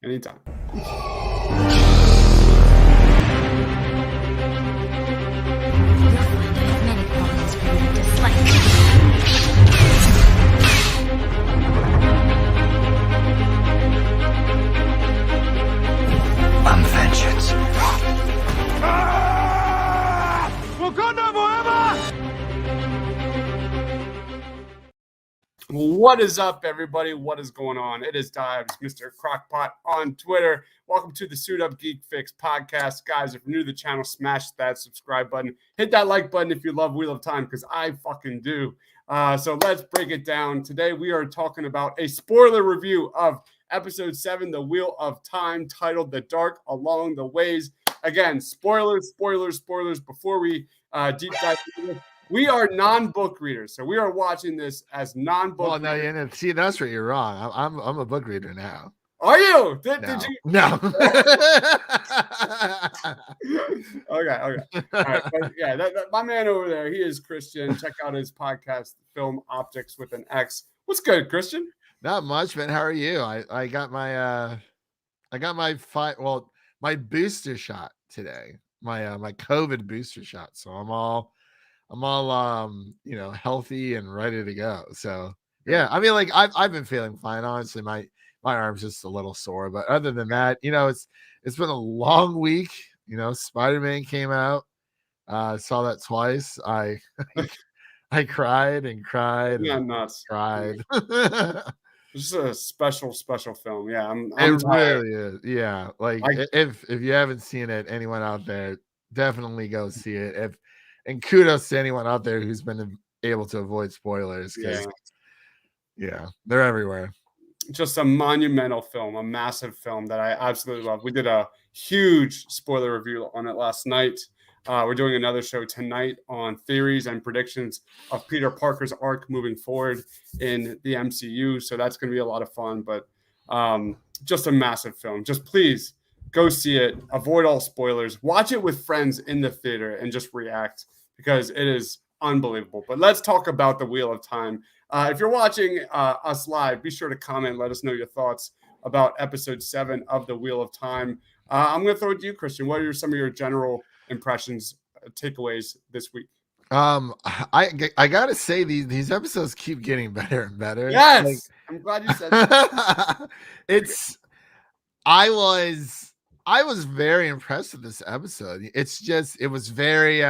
Anytime. I'm vengeance. Wakanda forever! What is up, everybody? What is going on? It is Dives, Mr. Crockpot on Twitter. Welcome to the Suit Up Geek Fix podcast. Guys, if you're new to the channel, smash that subscribe button. Hit that like button if you love Wheel of Time, because I fucking do. So let's break it down. Today, we are talking about a spoiler review of Episode 7, The Wheel of Time, titled The Dark Along the Ways. Again, spoilers. Before we deep dive into this, we are non-book readers, so we are watching this as non-book. Well, no, see, that's where you're wrong. I'm a book reader now. Are you? No. Did you? No. Okay. All right. But yeah, my man over there, he is Christian. Check out his podcast, Film Optics with an X. What's good, Christian? Not much, man. How are you? I got my my booster shot today. My COVID booster shot. So I'm all healthy and ready to go. So yeah, I mean, like I've been feeling fine. Honestly, my arm's just a little sore, but other than that, it's been a long week. Spider-Man came out. Saw that twice. I cried and cried. Yeah, and nuts. cried. This is a special film. Yeah, I'm it tired. really is. Yeah, like if you haven't seen it, anyone out there, definitely go see it. And kudos to anyone out there who's been able to avoid spoilers, because they're everywhere. Just a monumental film, a massive film that I absolutely love. We did a huge spoiler review on it last night. We're doing another show tonight on theories and predictions of Peter Parker's arc moving forward in the MCU. So that's going to be a lot of fun, but just a massive film. Just please go see it. Avoid all spoilers. Watch it with friends in the theater and just react, because it is unbelievable. But let's talk about The Wheel of Time. If you're watching us live, be sure to comment. Let us know your thoughts about Episode 7 of The Wheel of Time. I'm going to throw it to you, Christian. What are some of your general impressions, takeaways this week? I gotta say, these episodes keep getting better and better. Yes, I'm glad you said that. I was very impressed with this episode. It was very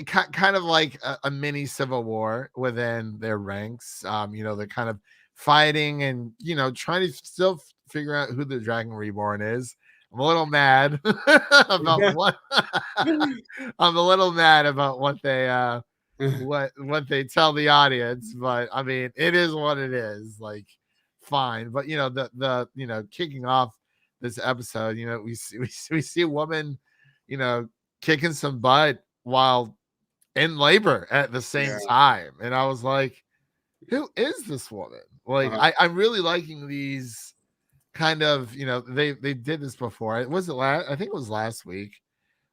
kind of like a mini Civil War within their ranks. They're kind of fighting and trying to still figure out who the Dragon Reborn is. I'm a little mad about what I'm a little mad about what they what they tell the audience, but I mean, it is what it is. Like, fine. But the kicking off this episode, we see a woman, kicking some butt while in labor at the same time, and I was like, who is this woman? Like, I'm really liking these kind of, they did this before. I think it was last week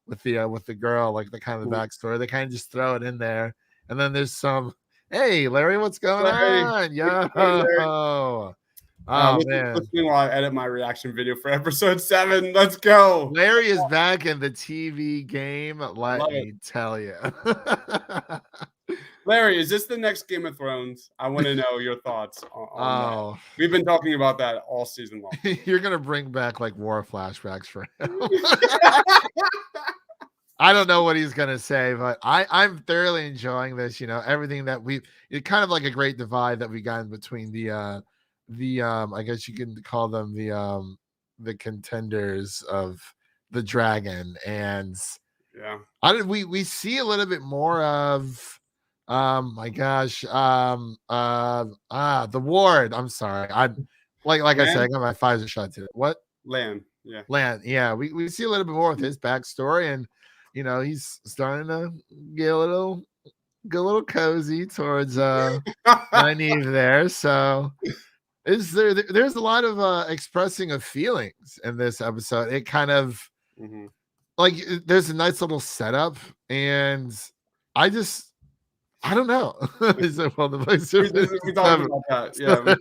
with the girl, like the kind of the backstory. They kind of just throw it in there, and then there's some, hey Larry, what's going on? Yo, oh man, while I edit my reaction video for Episode 7. Let's go. Larry is back in the TV game. Let me tell you. Larry, is this the next Game of Thrones? I want to know your thoughts on that. We've been talking about that all season long. You're going to bring back like war flashbacks for him. I don't know what he's going to say, but I'm thoroughly enjoying this. Everything that it's kind of like a great divide that we got in between the I guess you can call them the contenders of the dragon. And we see a little bit more of, my gosh, the ward. I'm sorry. I said, I got my Pfizer shot today. What? Land. Yeah. We see a little bit more with his backstory, and he's starting to get a little cozy towards Nynaeve there. So there's a lot of expressing of feelings in this episode. It kind of like, there's a nice little setup, and I don't know. We talked about that. Yeah.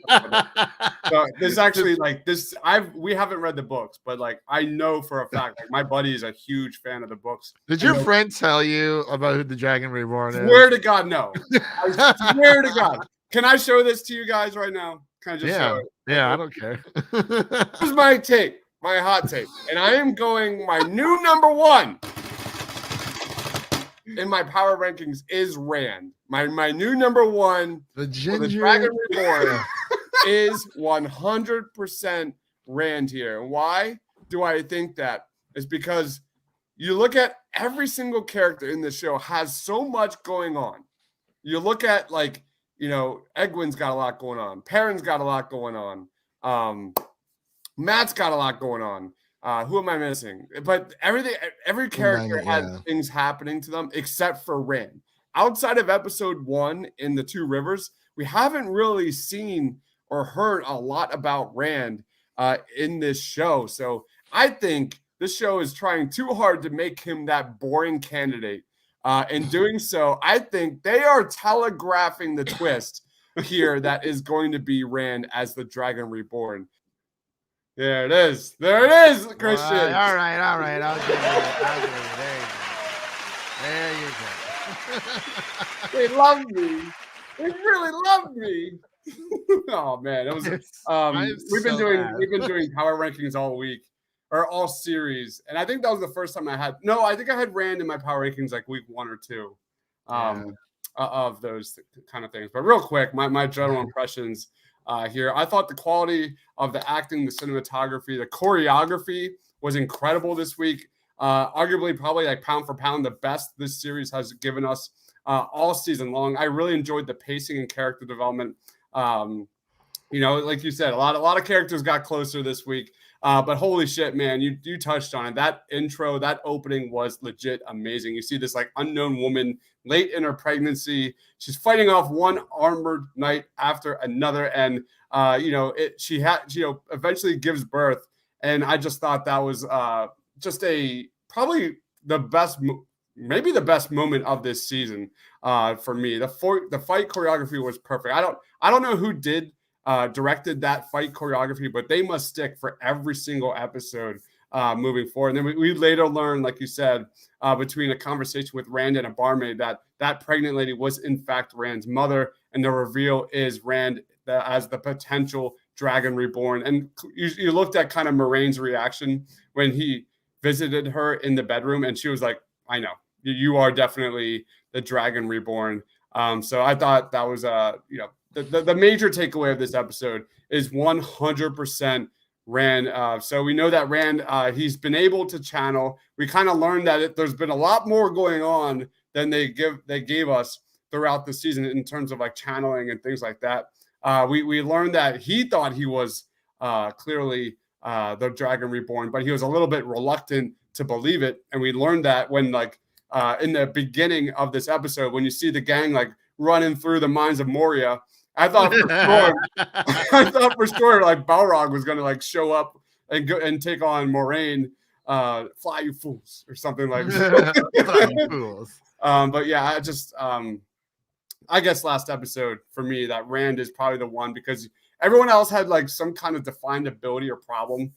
So this actually like this we haven't read the books, but like I know for a fact like my buddy is a huge fan of the books. Did your friend tell you about who the Dragon Reborn is? Swear to God, no. I swear to God. Can I show this to you guys right now? Can I just show it? Yeah, I don't care. Here's my take, my hot take. And I am going my new number 1 in my power rankings is Rand. My new number 1 the Dragon Reborn is 100% Rand here. Why do I think that? It's because you look at every single character in the show has so much going on. You look at like, you know, Egwene's got a lot going on. Perrin's got a lot going on. Matt's got a lot going on. Who am I missing? But every character has things happening to them except for Rand. Outside of episode 1 in the Two Rivers, we haven't really seen or heard a lot about Rand in this show. So I think this show is trying too hard to make him that boring candidate. In doing so, I think they are telegraphing the twist here that is going to be Rand as the Dragon Reborn. There it is. There it is, Christian. All right. I'll give you. There you go. They love me. They really love me. Oh man, it was. We've been doing power rankings all week or all series, and I think that was the first time I had. No, I think I had Rand in my power rankings like week 1 or 2 of those kind of things. But real quick, my general impressions here. I thought the quality of the acting, the cinematography, the choreography was incredible this week. Arguably, probably like pound for pound, the best this series has given us all season long. I really enjoyed the pacing and character development. You know, like you said, a lot of characters got closer this week. But holy shit, man, you touched on it. That intro, that opening was legit amazing. You see this like unknown woman late in her pregnancy. She's fighting off one armored knight after another, and she eventually gives birth. And I just thought that was just probably the best, maybe the best moment of this season for me. The fight choreography was perfect. I don't know who directed that fight choreography, but they must stick for every single episode moving forward. And then we later learned, like you said, between a conversation with Rand and a barmaid, that pregnant lady was in fact Rand's mother, and the reveal is Rand as the potential Dragon Reborn. And you looked at kind of Moraine's reaction when he visited her in the bedroom, and she was like, "I know you are definitely the Dragon Reborn." So I thought that was the major takeaway of this episode is 100% Rand. So we know that Rand, he's been able to channel. We kind of learned that there's been a lot more going on than they gave us throughout the season in terms of like channeling and things like that. We learned that he thought he was clearly the Dragon Reborn, but he was a little bit reluctant to believe it. And we learned that when in the beginning of this episode, when you see the gang like running through the mines of Moria, I thought for sure like Balrog was going to like show up and go and take on Moraine, fly you fools or something like that. Fly you fools. But yeah, I guess last episode for me that Rand is probably the one, because everyone else had like some kind of defined ability or problem,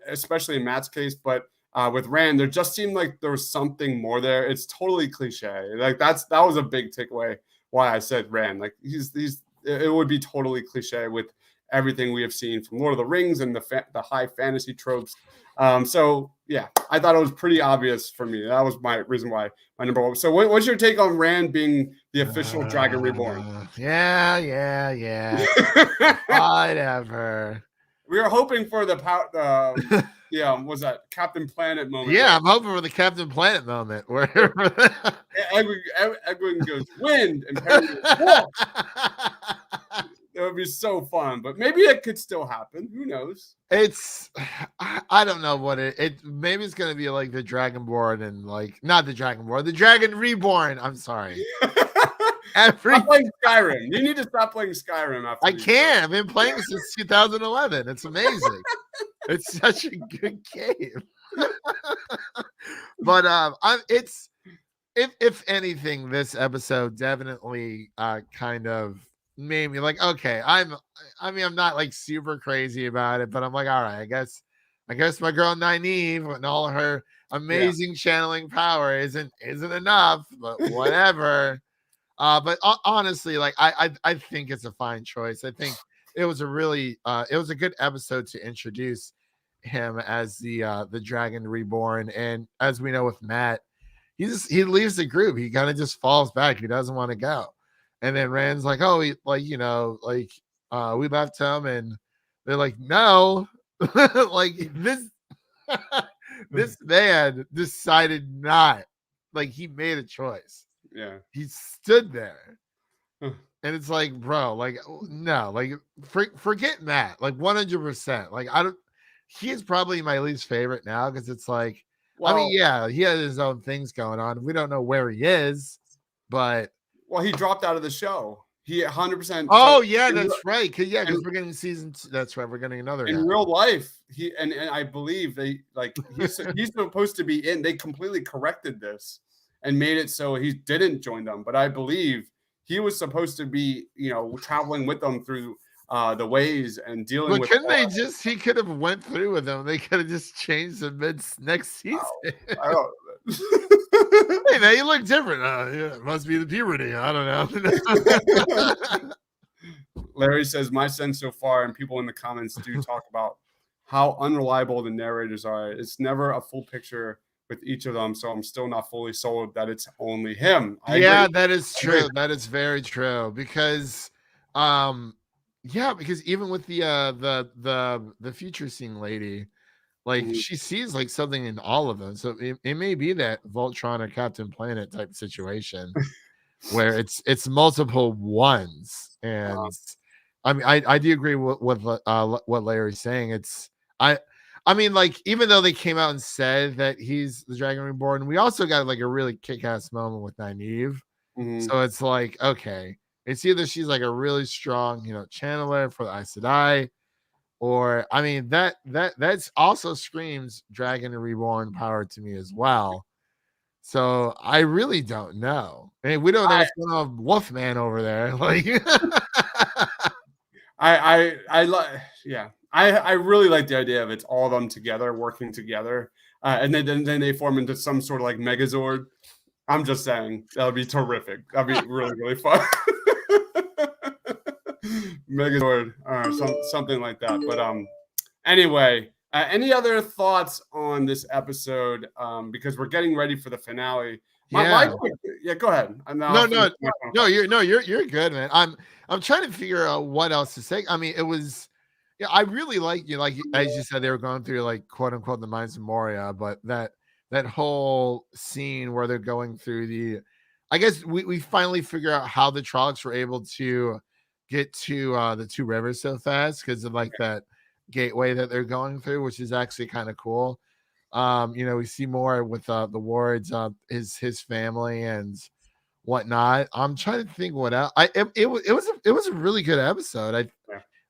especially in Matt's case. But with Rand, there just seemed like there was something more there. It's totally cliche. Like that was a big takeaway why I said Rand. Like it would be totally cliche with everything we have seen from Lord of the Rings and the high fantasy tropes. So yeah, I thought it was pretty obvious for me. That was my reason why my number 1. So what's your take on Rand being the official Dragon Reborn? Yeah. Whatever. We were hoping for was that Captain Planet moment? Yeah, I'm hoping for the Captain Planet moment where Egwene goes wind and Perry goes wolf. It would be so fun, but maybe it could still happen. Who knows? I don't know what maybe it's going to be like the Dragonborn and like, not the Dragonborn, the Dragon Reborn. I'm sorry. Stop playing Skyrim. You need to stop playing Skyrim. I can't. I've been playing since 2011. It's amazing. It's such a good game. But if anything, this episode definitely kind of made me like, okay, I mean, I'm not like super crazy about it, but I'm like, all right, I guess my girl Nynaeve and all her Yeah. amazing channeling power isn't enough, but whatever. But honestly, like I think it's a fine choice. I think it was a really it was a good episode to introduce him as the Dragon Reborn. And as we know with Matt, he leaves the group. He kind of just falls back. He doesn't want to go. And then Rand's like, oh, he, like, you know, like we left him, and they're like, no, like this this man decided not, like, he made a choice. Yeah. He stood there. Huh. And it's like, bro, like, no, like, forget Matt, like 100%. Like, I don't, he is probably my least favorite now because it's like, I mean, Well, yeah, he has his own things going on. We don't know where he is, but he dropped out of the show. He 100%. oh So yeah, in, that's right. Cause yeah, because in, we're getting season two. That's right, we're getting another in guy. real life, he and I believe they like he's supposed to be in. They completely corrected this and made it so he didn't join them. But I believe he was supposed to be, you know, traveling with them through the ways and dealing But with. couldn't they just? He could have went through with them. They could have just changed the mid next season. I don't. Hey man, you look different. Yeah, it must be the puberty. I don't know. Larry says, my sense so far, and people in the comments do talk about how unreliable the narrators are. It's never a full picture with each of them, so I'm still not fully sold that it's only him. I Yeah, agree. that is true. That is very true because, yeah, because even with the future scene lady, like Mhm. she sees like something in all of them. So it may be that Voltron or Captain Planet type situation where it's multiple ones. And I mean, I do agree with what Larry's saying. I mean, like, even though they came out and said that he's the Dragon Reborn, we also got like a really kick-ass moment with Nynaeve. Mhm. So it's like, okay, it's either she's like a really strong, you know, channeler for the Aes Sedai, or I mean, that's also screams Dragon Reborn power to me as well. So I really don't know. I mean, we don't know I what's going on with Wolfman over there. Like, yeah. I really like the idea of it's all of them together working together, and then they form into some sort of like Megazord. I'm just saying that would be terrific. That'd be really fun. Megazord or something like that. But anyway, any other thoughts on this episode? Because we're getting ready for the finale. yeah. Yeah, go ahead. You're good, man. I'm trying to figure out what else to say. I mean, it was, yeah, I really like you, like as you said, they were going through like quote unquote the mines of Moria, but that whole scene where they're going through I guess we finally figure out how the Trollocs were able to get to the two rivers so fast because of like that gateway that they're going through, which is actually kind of cool. You know, we see more with the wards, his family and whatnot. I'm trying to think what else. It was a really good episode.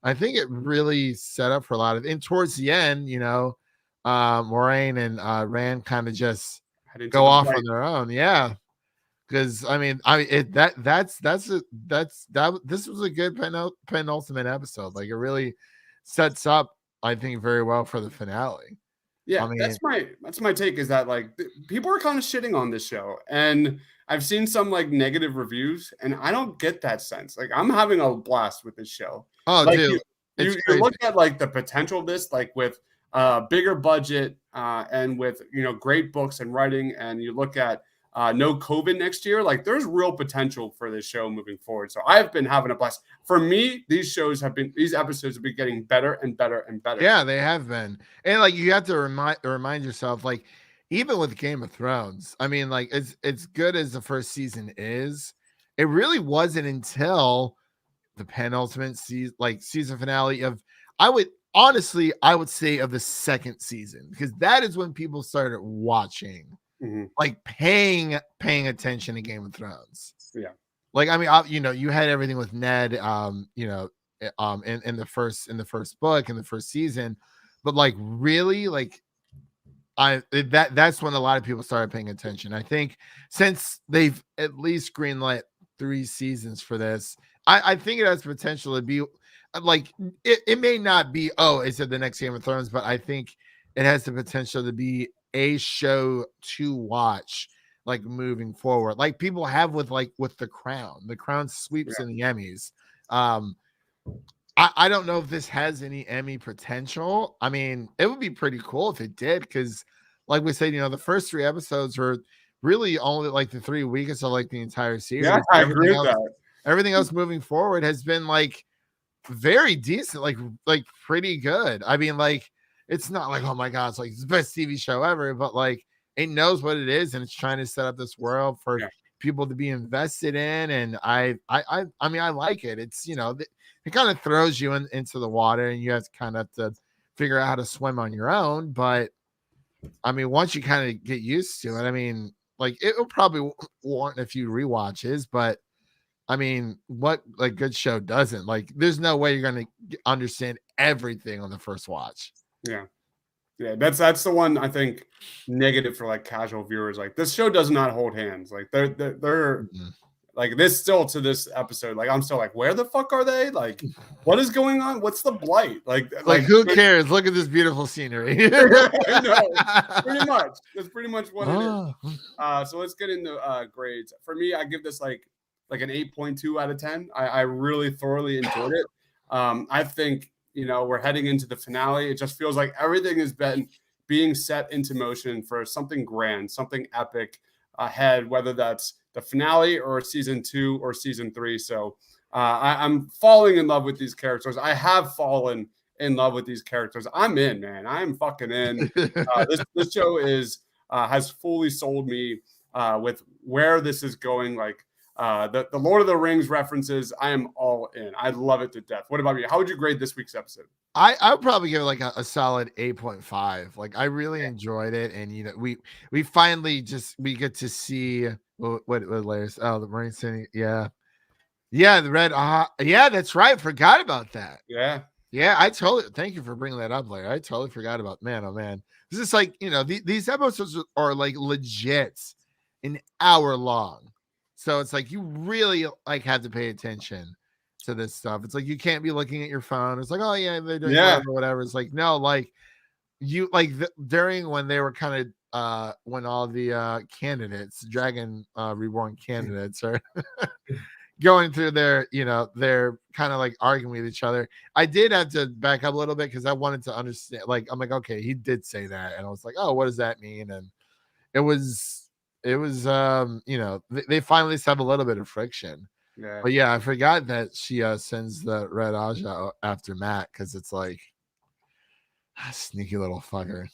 I think it really set up for a lot of, and towards the end, you know, Moraine and Rand kind of just go off on their own. Yeah. Because I mean, this was a good penultimate episode. Like, it really sets up, I think, very well for the finale. Yeah, I mean, that's my take, is that like people are kind of shitting on this show, and I've seen some like negative reviews, and I don't get that sense. Like, I'm having a blast with this show. oh, Like, dude, you look at like the potential of this, like with bigger budget and with, you know, great books and writing, and you look at no COVID next year, like there's real potential for this show moving forward. So I've been having a blast. For me, these episodes have been getting better and better and better. Yeah, they have been. And like, you have to remind yourself, like, even with Game of Thrones, I mean, like, it's good as the first season is, it really wasn't until the penultimate season finale of, I would say, of the second season, because that is when people started watching, like paying attention to Game of Thrones. Yeah. Like, I mean, you know, you had everything with Ned, you know, in the first book, in the first season, but like, really, like, that's when a lot of people started paying attention. I think since they've at least greenlit 3 seasons for this, I think it has potential to be like it may not be, oh, is it the next Game of Thrones, but I think it has the potential to be a show to watch like moving forward, like people have with The Crown. The Crown sweeps in the Emmys. I don't know if this has any Emmy potential. I mean, it would be pretty cool if it did, because like we said, the first 3 episodes were really only like the 3 weakest of like the entire series. Yeah, I agree with that. Everything else moving forward has been like very decent, like pretty good. I mean, like it's not like, oh my god, it's like the best TV show ever, but like it knows what it is and it's trying to set up this world for people to be invested in. And I mean, I like it. It's it kind of throws you into the water and you have to kind of have to figure out how to swim on your own. But I mean, once you kind of get used to it, I mean, like it will probably warrant a few rewatches, but I mean, what like good show doesn't? Like, there's no way you're gonna understand everything on the first watch. Yeah, that's the one I think negative for like casual viewers. Like this show does not hold hands. Like they're like this still to this episode. Like I'm still like, where the fuck are they? Like, what is going on? What's the blight? Like who cares? Look at this beautiful scenery. I know, pretty much. That's pretty much what it is. So let's get into grades. For me, I give this like an 8.2 out of 10. I really thoroughly enjoyed it. I think we're heading into the finale. It just feels like everything has been being set into motion for something grand, something epic ahead, whether that's the finale or season 2 or season 3. So I'm falling in love with these characters. I have fallen in love with these characters. I'm in, man. I'm fucking in. This show has fully sold me with where this is going. Like the Lord of the Rings references, I am all in. I love it to death. What about you? How would you grade this week's episode? I would probably give it like a solid 8.5. Like I really enjoyed it, and we finally we get to see what layers. Oh, the Marine City, the red. Yeah, that's right. Forgot about that. Yeah. I totally. Thank you for bringing that up, Larry. I totally forgot about. Man, oh man, this is like these episodes are like legit an hour long, so it's like you really like have to pay attention to this stuff. It's like you can't be looking at your phone. It's like, oh yeah, they're doing whatever. It's like no, like you like during when they were kind of when all the candidates, Dragon Reborn candidates are going through their, they're kind of like arguing with each other. I did have to back up a little bit because I wanted to understand. Like I'm like, okay, he did say that, and I was like, oh, what does that mean? And it was they finally have a little bit of friction. Yeah. But yeah, I forgot that she sends the red Aja after Matt because it's like sneaky little fucker.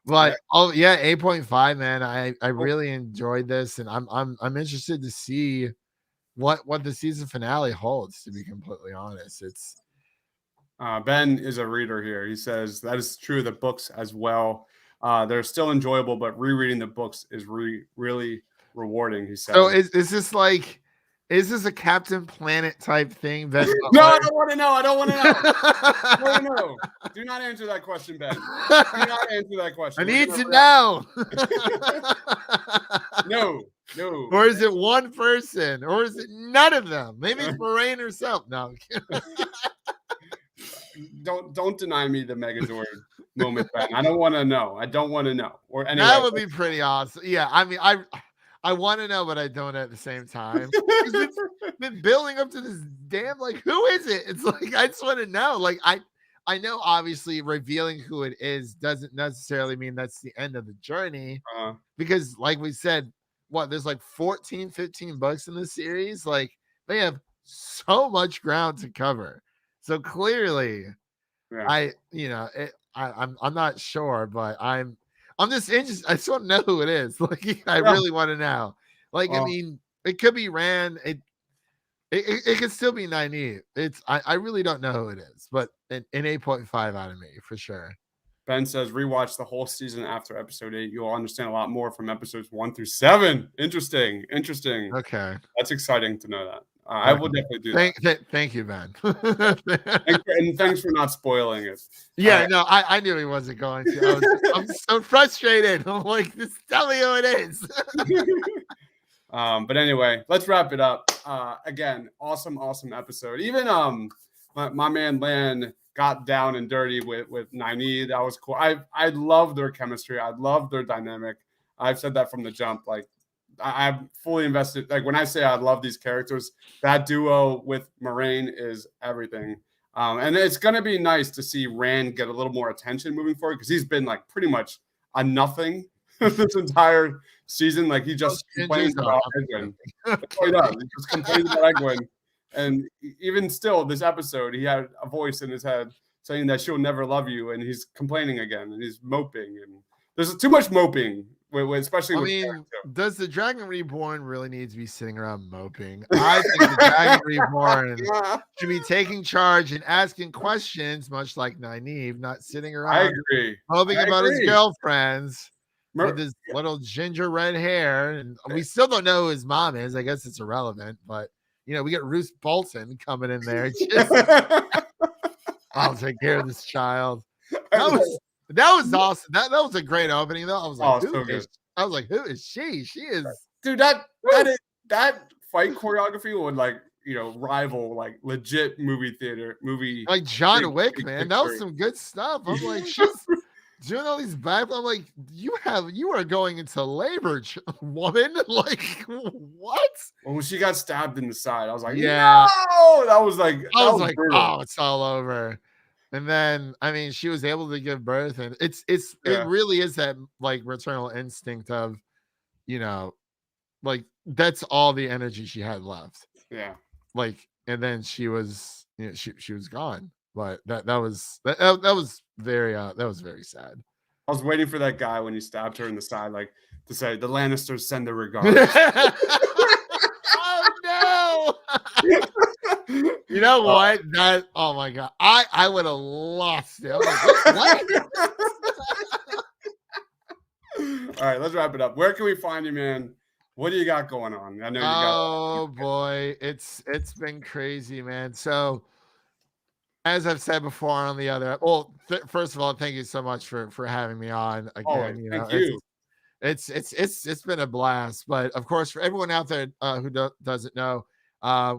But 8.5, man. I really enjoyed this, and I'm interested to see what the season finale holds. To be completely honest, it's Ben is a reader here. He says that is true of the books as well. They're still enjoyable, but rereading the books is really rewarding, he said. So is this a Captain Planet type thing? No, I don't want to know. I don't want to know. Do not answer that question, Ben. Do not answer that question. I need to know. No. Or is it one person? Or is it none of them? Maybe it's Moraine herself. No. Don't deny me the Megazord moment, Ben. I don't want to know. Or anyway, that would be pretty awesome. Yeah, I mean, I want to know, but I don't at the same time. It's been building up to this damn, like, who is it? It's like, I just want to know. Like, I know obviously revealing who it is doesn't necessarily mean that's the end of the journey. Because like we said, there's like 14, 15 books in this series. Like they have so much ground to cover. So clearly I'm not sure, but I'm just interested. I just want to know who it is. Like, I really want to know. Like, I mean, it could be Rand. It could still be Nynaeve. I really don't know who it is, but an 8.5 out of me for sure. Ben says rewatch the whole season after episode 8. You'll understand a lot more from episodes 1 through 7. Interesting. Okay, that's exciting to know that. I will definitely do that. Thank you, Ben. and thanks for not spoiling it. Yeah, no, I knew he wasn't going to. I'm so frustrated. I'm like, just tell me who it is. But anyway, let's wrap it up. Again, awesome episode. Even my man Lan got down and dirty with Nynaeve. That was cool. I love their chemistry. I love their dynamic. I've said that from the jump. Like I'm fully invested. Like when I say I love these characters, that duo with Moiraine is everything. And it's gonna be nice to see Rand get a little more attention moving forward because he's been like pretty much a nothing this entire season. Like he just complains about Egwene. He does. He just complains about Egwene. And even still, this episode, he had a voice in his head saying that she'll never love you, and he's complaining again, and he's moping, and there's too much moping, especially. I mean, does the Dragon Reborn really need to be sitting around moping? I think the Dragon Reborn should be taking charge and asking questions, much like Nynaeve, not sitting around. I agree. Moping about his girlfriends with his little ginger red hair, and we still don't know who his mom is. I guess it's irrelevant, but. We get Roose Bolton coming in there. I'll take care of this child. That was awesome. That was a great opening, though. I was like, who is she? She is, dude. That fight choreography would rival like legit movie like John Wick, man. That was some good stuff. I'm like, she's doing all these back. I'm like, you are going into labor, woman. Like, what? When she got stabbed in the side, I was like, yeah. No! That was like, oh, it's all over. And then, I mean, she was able to give birth, and it really is that like maternal instinct of, like that's all the energy she had left. Yeah. Like, and then she was, she was gone. But that was very sad. I was waiting for that guy when he stabbed her in the side, like to say the Lannisters send their regards. Oh no! You know what? Oh my god, I would have lost it. Like, what? All right, let's wrap it up. Where can we find you, man? What do you got going on? I know you got. Oh boy, it's been crazy, man. So. As I've said before on the other, first of all, thank you so much for having me on again. Thank you. It's been a blast, but of course, for everyone out there who doesn't know, I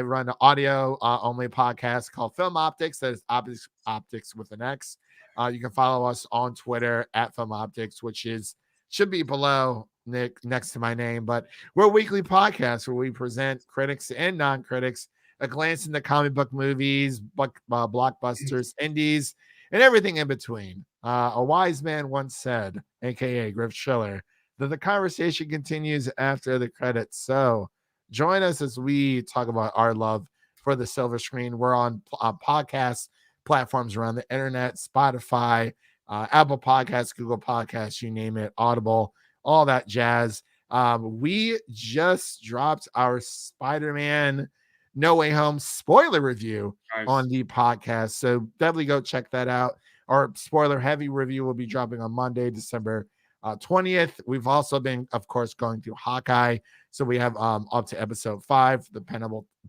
run an audio only podcast called Film Optics. That is Optics with an X. You can follow us on Twitter at Film Optics, which should be below Nick next to my name. But we're a weekly podcast where we present critics and non-critics a glance into comic book movies, blockbusters, indies, and everything in between. A wise man once said, aka Griff Schiller, that the conversation continues after the credits. So join us as we talk about our love for the silver screen. We're on podcast platforms around the internet, Spotify, Apple Podcasts, Google Podcasts, you name it, Audible, all that jazz. We just dropped our Spider-Man No Way Home spoiler review on the podcast. So definitely go check that out. Our spoiler heavy review will be dropping on Monday, December 20th. We've also been, of course, going through Hawkeye. So we have up to episode 5, the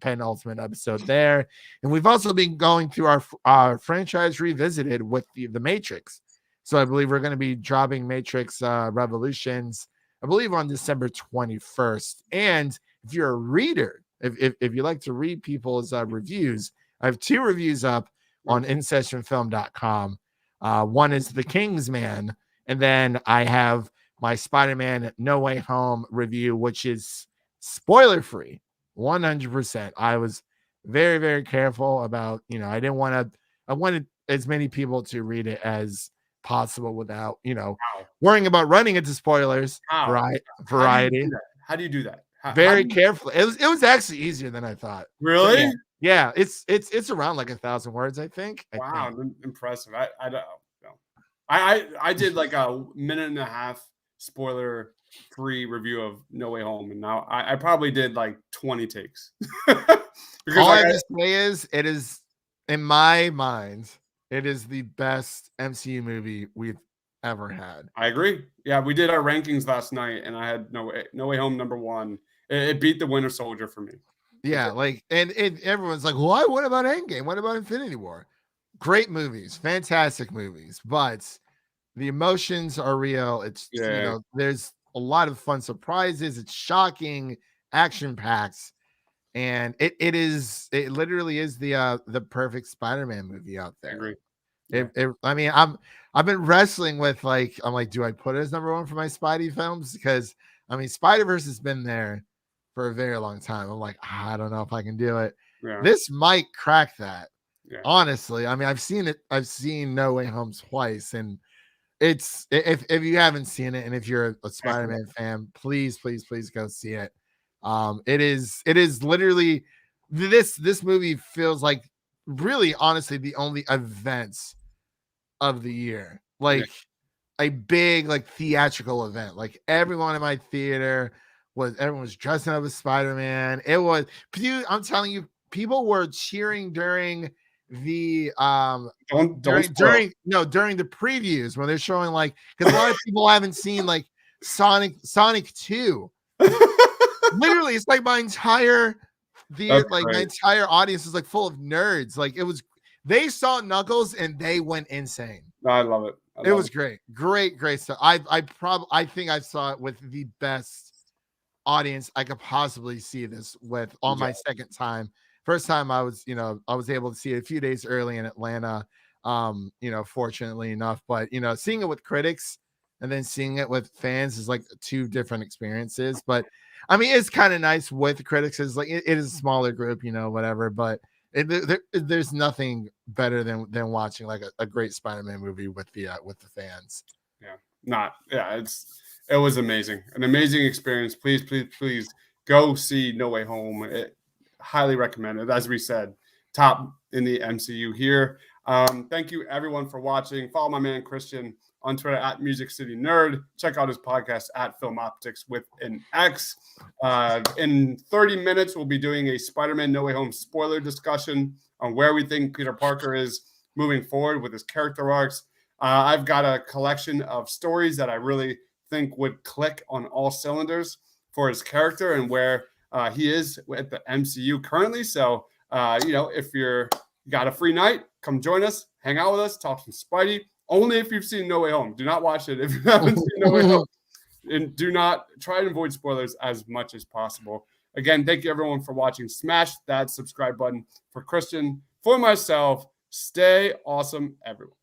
penultimate episode there. And we've also been going through our franchise revisited with the Matrix. So I believe we're going to be dropping Matrix Revolutions, I believe on December 21st. And if you're a reader, if you like to read people's reviews, I have 2 reviews up on InSessionFilm.com. One is The Kingsman, and then I have my Spider-Man No Way Home review, which is spoiler-free, 100%. I was very, very careful about, I wanted as many people to read it as possible without, worrying about running into spoilers. Variety. How do you do that? Very carefully. It was actually easier than I thought. Really? Yeah. It's around like 1,000 words, I think. Wow, impressive. I don't know. I did like a minute and a half spoiler free review of No Way Home, and now I probably did like 20 takes. All I have to say is it is, in my mind, it is the best MCU movie we've ever had. I agree. Yeah, we did our rankings last night, and I had No Way Home number 1. It beat the Winter Soldier for me. Yeah, like, and everyone's like, "Why? What about Endgame? What about Infinity War?" Great movies, fantastic movies, but the emotions are real. It's there's a lot of fun surprises. It's shocking, action packs, and it literally is the perfect Spider-Man movie out I there. agree. I mean, I've been wrestling with I'm like, do I put it as number one for my Spidey films? Because I mean, Spider-Verse has been there for a very long time. I'm like, I don't know if I can do it. Yeah. This might crack that. Yeah. Honestly, I mean, I've seen No Way Home twice, and it's if you haven't seen it, and if you're a Spider-Man fan, please go see it. It is literally this movie feels like really honestly the only events of the year, like a big like theatrical event. Like everyone in my theater everyone was dressing up as Spider-Man. It was, I'm telling you, people were cheering during the during the previews when they're showing, like, because a lot of people haven't seen like Sonic 2. Literally, it's like my entire my entire audience is like full of nerds. Like they saw Knuckles and they went insane. I love it. It was great stuff. I think I saw it with the best audience I could possibly see this with on my second time. First time I was able to see it a few days early in Atlanta, fortunately enough, but seeing it with critics and then seeing it with fans is like two different experiences. But I mean, it's kind of nice with critics. It's like it is a smaller group, whatever, but there's nothing better than watching like a great Spider-Man movie with the fans. It was amazing, an amazing experience. Please go see No Way Home. Highly recommend it. As we said, top in the MCU here. Thank you everyone for watching. Follow my man Christian on Twitter at Music City Nerd. Check out his podcast at Film Optics with an X. In 30 minutes, we'll be doing a Spider-Man No Way Home spoiler discussion on where we think Peter Parker is moving forward with his character arcs. I've got a collection of stories that I really think would click on all cylinders for his character and where he is at the MCU currently. So, if you got a free night, come join us, hang out with us, talk some Spidey. Only if you've seen No Way Home. Do not watch it if you haven't seen No Way Home. And do not try and avoid spoilers as much as possible. Again, thank you everyone for watching. Smash that subscribe button for Christian, for myself. Stay awesome, everyone.